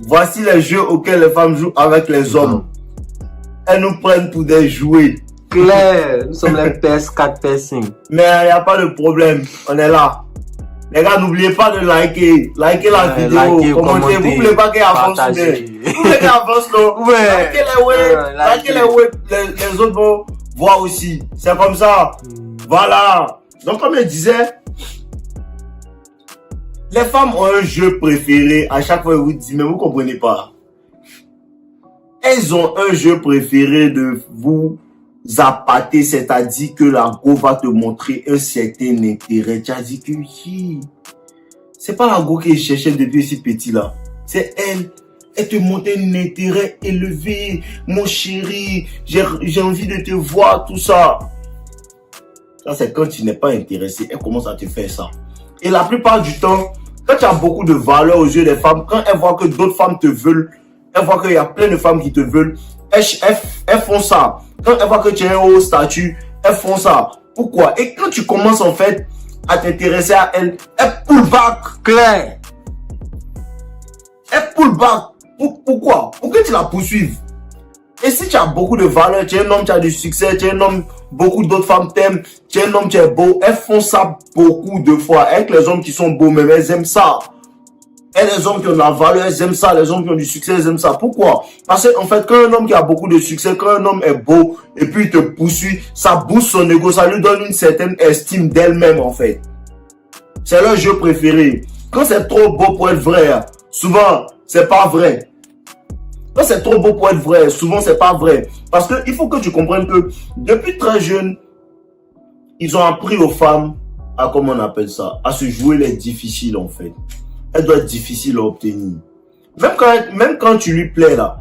Voici les jeux auxquels les femmes jouent avec les hommes. Elles nous prennent pour des jouets. Claire, nous sommes les PS4, PS5. Mais il n'y a pas de problème, on est là. Les gars, n'oubliez pas de liker la vidéo, commenter. Vous voulez pas qu'elle avance, vous voulez qu'elle avance, non? Likez les autres vont voir aussi. C'est comme ça. Voilà. Donc, comme je disais, les femmes ont un jeu préféré. À chaque fois, vous dites, mais vous comprenez pas. Elles ont un jeu préféré de vous appâter, c'est-à-dire que la go va te montrer un certain intérêt. Tu as dit que c'est pas la go que je cherchais depuis si petit là. C'est elle. Elle te montre un intérêt élevé. Mon chéri, j'ai envie de te voir, tout ça. Ça, c'est quand tu n'es pas intéressé. Elle commence à te faire ça. Et la plupart du temps, quand tu as beaucoup de valeur aux yeux des femmes, quand elles voient que d'autres femmes te veulent, elles voient qu'il y a plein de femmes qui te veulent, elles font ça. Quand elles voient que tu as un haut statut, elles font ça. Pourquoi? Et quand tu commences en fait à t'intéresser à elles, elles pull back. Claire. Elles pull back. Pourquoi? Pour que tu la poursuives. Et si tu as beaucoup de valeur, tu es un homme, tu as du succès, tu es un homme, beaucoup d'autres femmes t'aiment, tu es un homme, tu es beau, elles font ça beaucoup de fois. Avec les hommes qui sont beaux, même elles aiment ça. Et les hommes qui ont de la valeur, elles aiment ça. Les hommes qui ont du succès, elles aiment ça. Pourquoi? Parce qu'en fait, quand un homme qui a beaucoup de succès, quand un homme est beau, et puis il te poursuit, ça booste son ego, ça lui donne une certaine estime d'elle-même, en fait. C'est leur jeu préféré. Quand c'est trop beau pour être vrai, souvent, c'est pas vrai. Quand c'est trop beau pour être vrai, souvent, c'est pas vrai. Parce que il faut que tu comprennes que, depuis très jeune, ils ont appris aux femmes à, comment on appelle ça, à se jouer les difficiles, en fait. Elle doit être difficile à obtenir. Même quand tu lui plais là,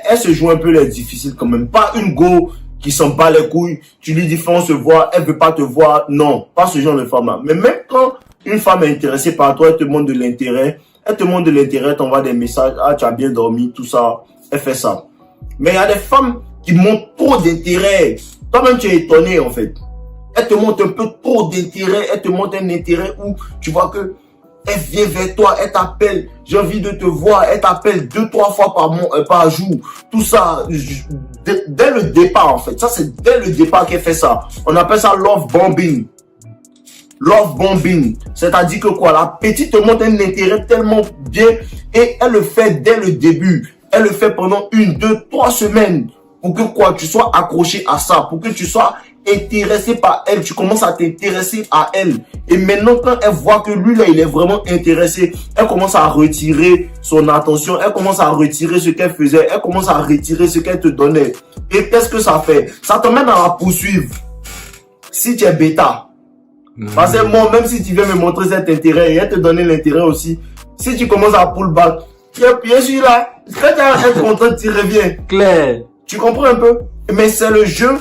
elle se joue un peu les difficiles quand même. Pas une go qui s'en bat les couilles. Tu lui dis, on se voit, elle veut pas te voir. Non, pas ce genre de femme là. Mais même quand une femme est intéressée par toi, elle te montre de l'intérêt. Elle te montre de l'intérêt, elle t'envoie des messages. Ah, tu as bien dormi, tout ça. Elle fait ça. Mais il y a des femmes qui montrent trop d'intérêt. Toi-même, tu es étonné en fait. Elle te montre un peu trop d'intérêt. Elle te montre un intérêt où tu vois que elle vient vers toi, elle t'appelle, j'ai envie de te voir, elle t'appelle 2-3 fois par jour. Tout ça, dès le départ en fait. Ça, c'est dès le départ qu'elle fait ça. On appelle ça love bombing. Love bombing. C'est-à-dire que quoi, la petite te montre un intérêt tellement bien et elle le fait dès le début. Elle le fait pendant 1, 2, 3 semaines. Pour que quoi, tu sois accroché à ça, pour que tu sois intéressé par elle, tu commences à t'intéresser à elle. Et maintenant, quand elle voit que lui, là, il est vraiment intéressé, elle commence à retirer son attention, elle commence à retirer ce qu'elle faisait, elle commence à retirer ce qu'elle te donnait. Et qu'est-ce que ça fait? Ça t'emmène à la poursuivre. Si tu es bêta. Parce que moi, même si tu viens me montrer cet intérêt, et elle te donner l'intérêt aussi, si tu commences à pull back, je suis là. Quand tu as être content, tu reviens. Claire. Tu comprends un peu? Mais c'est le jeu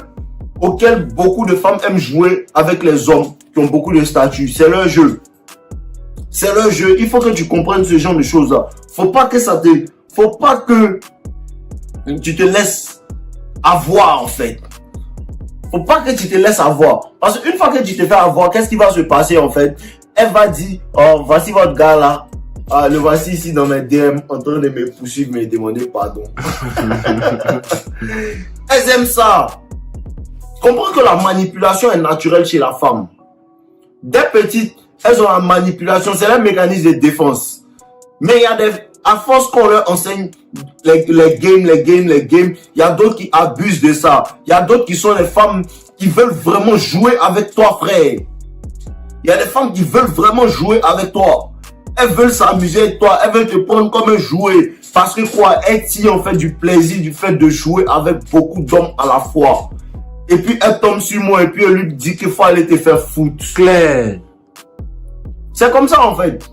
auquel beaucoup de femmes aiment jouer avec les hommes qui ont beaucoup de statut. C'est leur jeu. C'est leur jeu. Il faut que tu comprennes ce genre de choses-là. Faut pas que tu te laisses avoir, en fait. Faut pas que tu te laisses avoir. Parce qu'une fois que tu te fais avoir, qu'est-ce qui va se passer, en fait? Elle va dire, oh, voici votre gars là. Ah, le voici ici dans mes DM en train de me poursuivre, me demander pardon. Elles aiment ça. Comprends que la manipulation est naturelle chez la femme. Dès petites, elles ont la manipulation, c'est un mécanisme de défense. Mais il y a à force qu'on leur enseigne les games, il y a d'autres qui abusent de ça. Il y a d'autres qui sont les femmes qui veulent vraiment jouer avec toi, frère. Il y a des femmes qui veulent vraiment jouer avec toi. Elles veulent s'amuser avec toi, elles veulent te prendre comme un jouet. Parce que quoi, elles tirent en fait du plaisir du fait de jouer avec beaucoup d'hommes à la fois. Et puis elle tombe sur moi et puis elle lui dit qu'il faut aller te faire foutre. Claire. C'est comme ça en fait.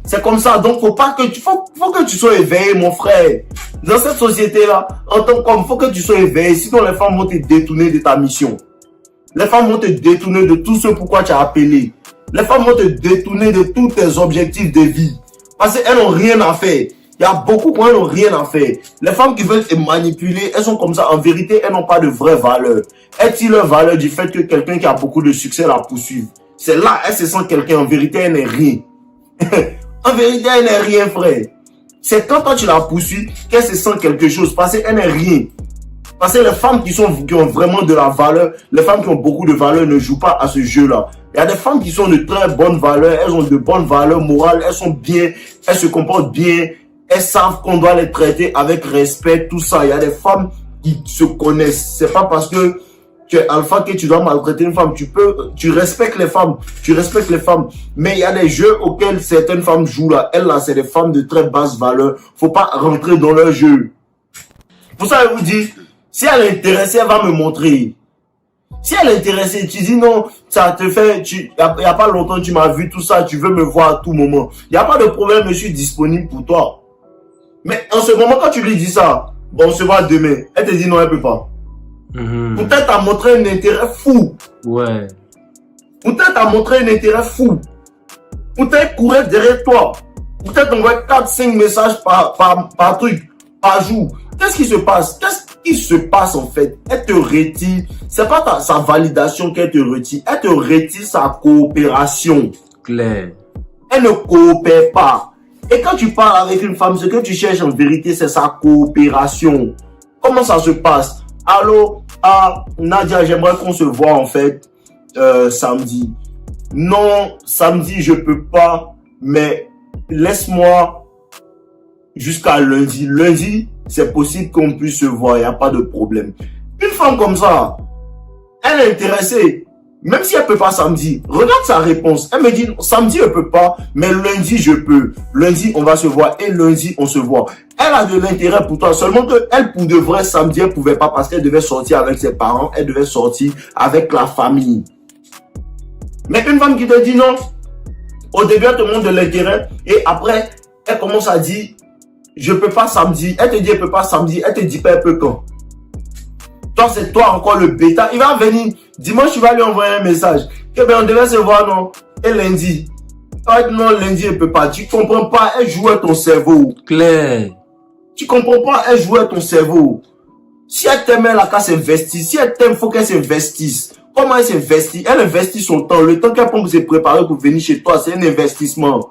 C'est comme ça. Donc faut que tu sois éveillé, mon frère. Dans cette société-là, en tant qu'homme, faut que tu sois éveillé. Sinon les femmes vont te détourner de ta mission. Les femmes vont te détourner de tout ce pourquoi tu as appelé. Les femmes vont te détourner de tous tes objectifs de vie. Parce qu'elles n'ont rien à faire. Il y a beaucoup qui n'ont rien à faire. Les femmes qui veulent te manipuler, elles sont comme ça. En vérité, elles n'ont pas de vraie valeur. Elles tirent leur valeur du fait que quelqu'un qui a beaucoup de succès la poursuive. C'est là, elles se sentent quelqu'un. En vérité, elle n'est rien. En vérité, elle n'est rien, frère. C'est quand toi tu la poursuis qu'elle se sent quelque chose, parce qu'elle n'est rien. Parce que les femmes qui ont vraiment de la valeur, les femmes qui ont beaucoup de valeur ne jouent pas à ce jeu-là. Il y a des femmes qui sont de très bonnes valeurs, elles ont de bonnes valeurs morales, elles sont bien, elles se comportent bien, elles savent qu'on doit les traiter avec respect, tout ça. Il y a des femmes qui se connaissent. C'est pas parce que tu es alpha que tu dois maltraiter une femme. Tu respectes les femmes. Tu respectes les femmes. Mais il y a des jeux auxquels certaines femmes jouent là. Elles là, c'est des femmes de très basse valeur. Faut pas rentrer dans leur jeu. Pour ça, je vous dis, si elle est intéressée, elle va me montrer. Si elle est intéressée, tu dis non, ça te fait, il y a pas longtemps, tu m'as vu tout ça, tu veux me voir à tout moment. Il n'y a pas de problème, je suis disponible pour toi. Mais en ce moment, quand tu lui dis ça, bon, on se voit demain. Elle te dit non, elle peut pas. Peut-être t'as montré un intérêt fou. Ouais. Peut-être t'as montré un intérêt fou. Peut-être courir derrière toi. Peut-être envoyer 4-5 messages par truc, par jour. Qu'est-ce qui se passe? Qu'est-ce qui se passe en fait? Elle te retire. C'est pas sa validation qu'elle te retire. Elle te retire sa coopération. Clair. Elle ne coopère pas. Et quand tu parles avec une femme, ce que tu cherches en vérité, c'est sa coopération. Comment ça se passe? Allô, Nadia, j'aimerais qu'on se voit en fait samedi. Non, samedi, je peux pas, mais laisse-moi jusqu'à lundi. Lundi, c'est possible qu'on puisse se voir, il n'y a pas de problème. Une femme comme ça, elle est intéressée. Même si elle peut pas samedi, regarde sa réponse. Elle me dit, samedi, elle peut pas, mais lundi, je peux. Lundi, on va se voir et lundi, on se voit. Elle a de l'intérêt pour toi. Seulement que elle, pour de vrai, samedi, elle pouvait pas parce qu'elle devait sortir avec ses parents. Elle devait sortir avec la famille. Mais une femme qui te dit non, au début, elle te montre de l'intérêt et après, elle commence à dire, je peux pas samedi. Elle te dit, elle peut pas samedi. Elle te dit pas, elle peut quand. Toi, c'est toi encore le bêta. Il va venir. Dimanche, tu vas lui envoyer un message. Que ben, on devait se voir, non? Et lundi. Non, lundi, elle peut pas. Tu comprends pas. Elle joue à ton cerveau. Clair. Tu comprends pas. Elle joue à ton cerveau. Si elle t'aime, elle a qu'à s'investir. Si elle t'aime, faut qu'elle s'investisse. Comment elle s'investit? Elle investit son temps. Le temps qu'elle prend pour se préparer pour venir chez toi, c'est un investissement.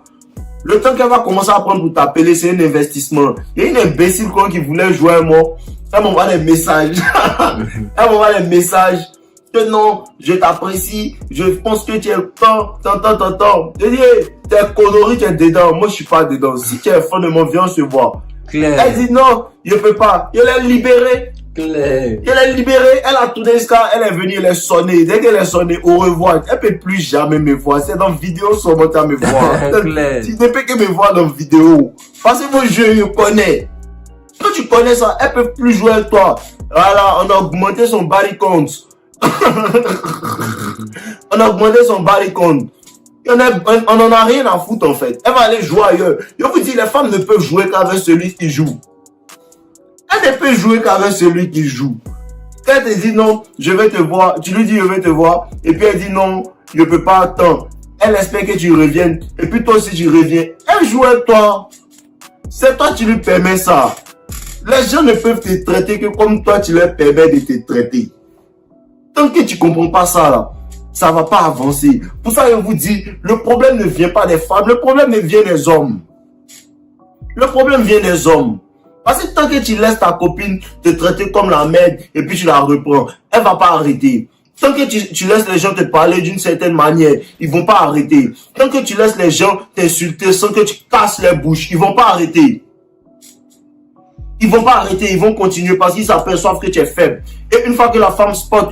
Le temps qu'elle va commencer à prendre pour t'appeler, c'est un investissement. Il y a une imbécile qui voulait jouer à moi. Elle m'envoie des messages. Elle m'envoie des messages. Que non, je t'apprécie. Je pense que tu es tant. Je dis, t'es connerie, tu es dedans. Moi, je suis pas dedans. Si tu es fan de moi, viens, on se voit. Clair. Elle dit non, je peux pas. Je l'ai libérée. Clair. Elle est libérée, elle a tourné ça, elle est venue, elle est sonnée. Dès qu'elle est sonnée, au revoir. Elle peut plus jamais me voir. C'est dans vidéo seulement à me voir. Clair. Tu ne peux que me voir dans vidéo. Parce que vos jeux, je connais. Quand tu connais ça, elle peut plus jouer avec toi. Voilà, on a augmenté son body count. On a augmenté son body count. On en a rien à foutre en fait. Elle va aller jouer ailleurs. Je vous dis, les femmes ne peuvent jouer qu'avec celui qui joue. Elle ne peut jouer qu'avec celui qui joue. Quand elle te dit non, je vais te voir, tu lui dis je vais te voir, et puis elle dit non, je ne peux pas attendre. Elle espère que tu reviennes, et puis toi aussi tu reviens. Elle joue avec toi. C'est toi qui lui permets ça. Les gens ne peuvent te traiter que comme toi tu leur permets de te traiter. Tant que tu comprends pas ça là, ça va pas avancer. Pour ça je vous dis, le problème ne vient pas des femmes, le problème vient des hommes. Le problème vient des hommes. Parce que tant que tu laisses ta copine te traiter comme la merde et puis tu la reprends, elle va pas arrêter. Tant que tu laisses les gens te parler d'une certaine manière, ils vont pas arrêter. Tant que tu laisses les gens t'insulter sans que tu casses les bouches, ils vont pas arrêter. Ils vont pas arrêter, ils vont continuer parce qu'ils s'aperçoivent que tu es faible. Et une fois que la femme spot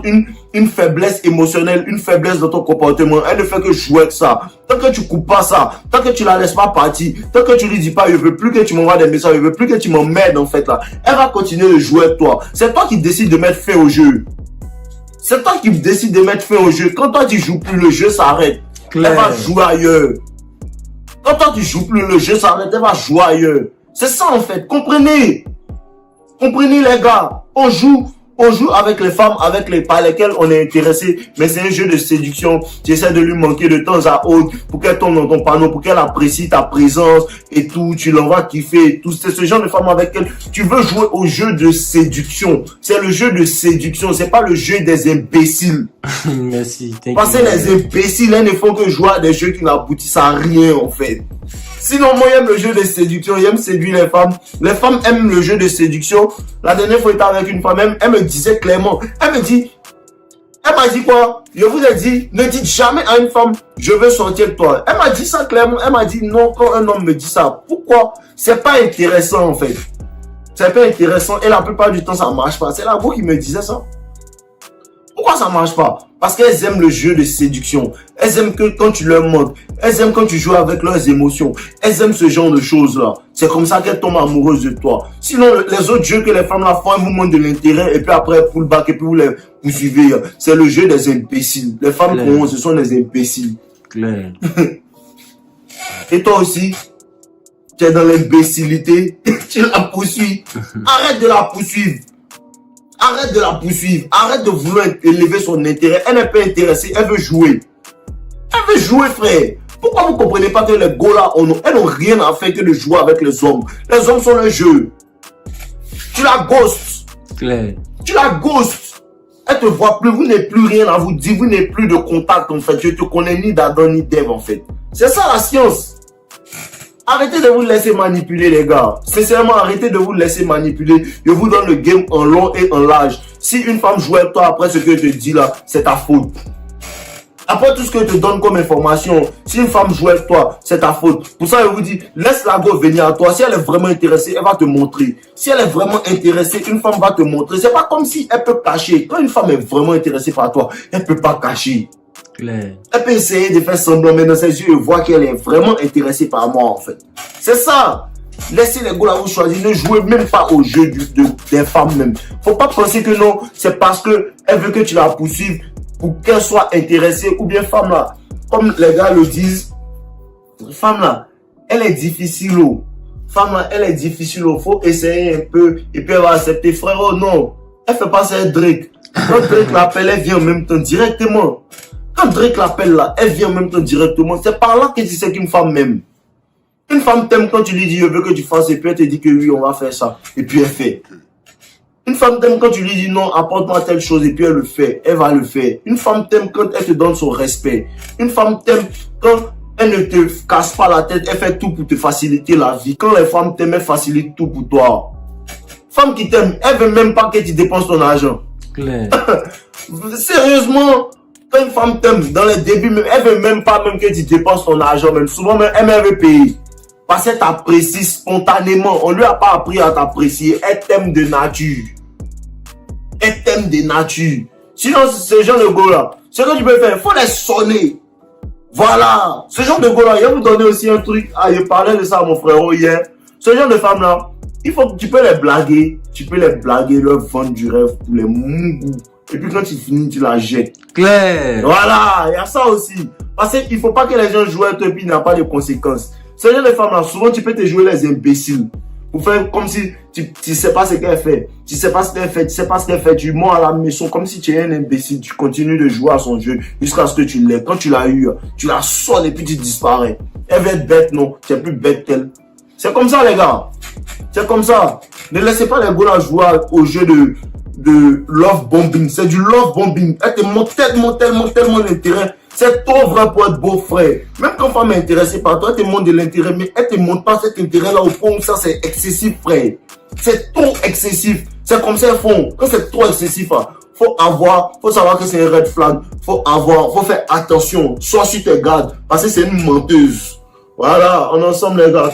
une faiblesse émotionnelle, une faiblesse dans ton comportement, elle ne fait que jouer avec ça. Tant que tu coupes pas ça, tant que tu la laisses pas partir, tant que tu lui dis pas, je veux plus que tu m'envoies des messages, je veux plus que tu m'emmerdes en fait là, elle va continuer de jouer avec toi. C'est toi qui décides de mettre fin au jeu. C'est toi qui décides de mettre fin au jeu. Quand toi tu joues plus, le jeu s'arrête. Elle va jouer ailleurs. Quand toi tu joues plus, le jeu s'arrête, elle va jouer ailleurs. C'est ça en fait, comprenez. Comprenez les gars, on joue avec les femmes par lesquelles on est intéressé, mais c'est un jeu de séduction. Tu essaies de lui manquer de temps à autre pour qu'elle tombe dans ton panneau, pour qu'elle apprécie ta présence et tout, tu l'envoies kiffer et tout. C'est ce genre de femme avec elle. Tu veux jouer au jeu de séduction. C'est le jeu de séduction, c'est pas le jeu des imbéciles. Merci. Parce que les imbéciles, ils ne font que jouer à des jeux qui n'aboutissent à rien en fait. Sinon, moi, j'aime le jeu de séduction. J'aime séduire les femmes. Les femmes aiment le jeu de séduction. La dernière fois, j'étais avec une femme, elle me disait clairement, elle m'a dit quoi? Je vous ai dit, ne dites jamais à une femme, je veux sortir de toi. Elle m'a dit ça clairement. Elle m'a dit non, quand un homme me dit ça. Pourquoi? C'est pas intéressant, en fait. C'est pas intéressant. Et la plupart du temps, ça marche pas. C'est la go qui me disait ça. Pourquoi ça marche pas? Parce qu'elles aiment le jeu de séduction. Elles aiment que quand tu leur montres. Elles aiment quand tu joues avec leurs émotions. Elles aiment ce genre de choses-là. C'est comme ça qu'elles tombent amoureuses de toi. Sinon, les autres jeux que les femmes là font, elles vous montrent de l'intérêt et puis après, elles pull back et puis vous les poursuivez. C'est le jeu des imbéciles. Les femmes qu'on ont, ce sont des imbéciles. Claire. Et toi aussi, tu es dans l'imbécilité. Tu la poursuis. Arrête de la poursuivre. Arrête de la poursuivre. Arrête de vouloir élever son intérêt. Elle n'est pas intéressée. Elle veut jouer. Elle veut jouer, frère. Pourquoi vous ne comprenez pas que les gars là, elles n'ont rien à faire que de jouer avec les hommes. Les hommes sont un jeu. Tu la ghostes. Claire. Tu la ghostes. Elle te voit plus. Vous n'avez plus rien à vous dire. Vous n'avez plus de contact, en fait. Je te connais ni d'Adam ni d'Ève, en fait. C'est ça la science. Arrêtez de vous laisser manipuler, les gars. Sincèrement, arrêtez de vous laisser manipuler. Je vous donne le game en long et en large. Si une femme joue avec toi après ce que je te dis là, c'est ta faute. Après tout ce que je te donne comme information, si une femme joue avec toi, c'est ta faute. Pour ça, je vous dis, laisse la go venir à toi. Si elle est vraiment intéressée, elle va te montrer. Si elle est vraiment intéressée, une femme va te montrer. C'est pas comme si elle peut cacher. Quand une femme est vraiment intéressée par toi, elle peut pas cacher. Claire. Elle peut essayer de faire semblant, mais dans ses yeux, je vois qu'elle est vraiment intéressée par moi, en fait. C'est ça. Laissez les gars là vous choisir. Ne jouez même pas au jeu des femmes même. Faut pas penser que non, c'est parce que elle veut que tu la poursuives pour qu'elle soit intéressée. Ou bien femme là, comme les gars le disent, femme là, elle est difficile. Oh. Femme là, elle est difficile. Oh. Faut essayer un peu et puis elle va accepter. Frère, oh non. Elle fait pas ça à Drake. Quand Drake l'appelle, elle vient en même temps directement. Quand Drake l'appelle là, elle vient en même temps directement. C'est par là que tu sais qu'une femme m'aime. Une femme t'aime quand tu lui dis je veux que tu fasses et puis elle te dit que oui, on va faire ça. Et puis elle fait. Une femme t'aime quand tu lui dis non, apporte-moi telle chose et puis elle le fait. Elle va le faire. Une femme t'aime quand elle te donne son respect. Une femme t'aime quand elle ne te casse pas la tête. Elle fait tout pour te faciliter la vie. Quand les femmes t'aiment, elles facilitent tout pour toi. Femme qui t'aime, elle veut même pas que tu dépenses ton argent. Claire. Sérieusement. Quand une femme t'aime, dans les débuts, même, elle veut même pas même que tu dépenses ton argent. Même souvent, même, elle veut payer. Parce qu'elle t'apprécie spontanément. On lui a pas appris à t'apprécier. Elle t'aime de nature. Elle t'aime de nature. Sinon, ce genre de gars-là, ce que tu peux faire, il faut les sonner. Voilà. Ce genre de gars-là, je vais vous donner aussi un truc. Ah, je parlais de ça à mon frère hier. Ce genre de femme-là, il faut que tu peux les blaguer. Tu peux les blaguer, leur vendre du rêve pour les mougous. Et puis quand tu finis, tu la jettes. Claire. Voilà, il y a ça aussi. Parce qu'il ne faut pas que les gens jouent avec toi et puis il n'y a pas de conséquences. Ce genre de femmes-là, souvent tu peux te jouer les imbéciles. Pour faire comme si tu ne sais pas ce qu'elle fait. Tu ne sais pas ce qu'elle fait, tu sais pas ce qu'elle fait. Tu mens à la maison comme si tu es un imbécile. Tu continues de jouer à son jeu jusqu'à ce que tu l'aies. Quand tu l'as eu, tu la sonnes et puis tu disparais. Elle va être bête, non. Tu es plus bête qu'elle. C'est comme ça, les gars. C'est comme ça. Ne laissez pas les gars jouer au jeu de love bombing. C'est du love bombing. Elle te montre tellement d'intérêt. C'est trop vrai pour être beau, frère. Même quand femme est intéressée par toi, elle te montre de l'intérêt, mais elle te montre pas cet intérêt-là au point où ça c'est excessif, frère. C'est trop excessif. C'est comme ça, ils font. Quand c'est trop excessif, faut savoir que c'est un red flag. Faut faire attention. Sois sur tes gardes. Parce que c'est une menteuse. Voilà, on est ensemble, les gars.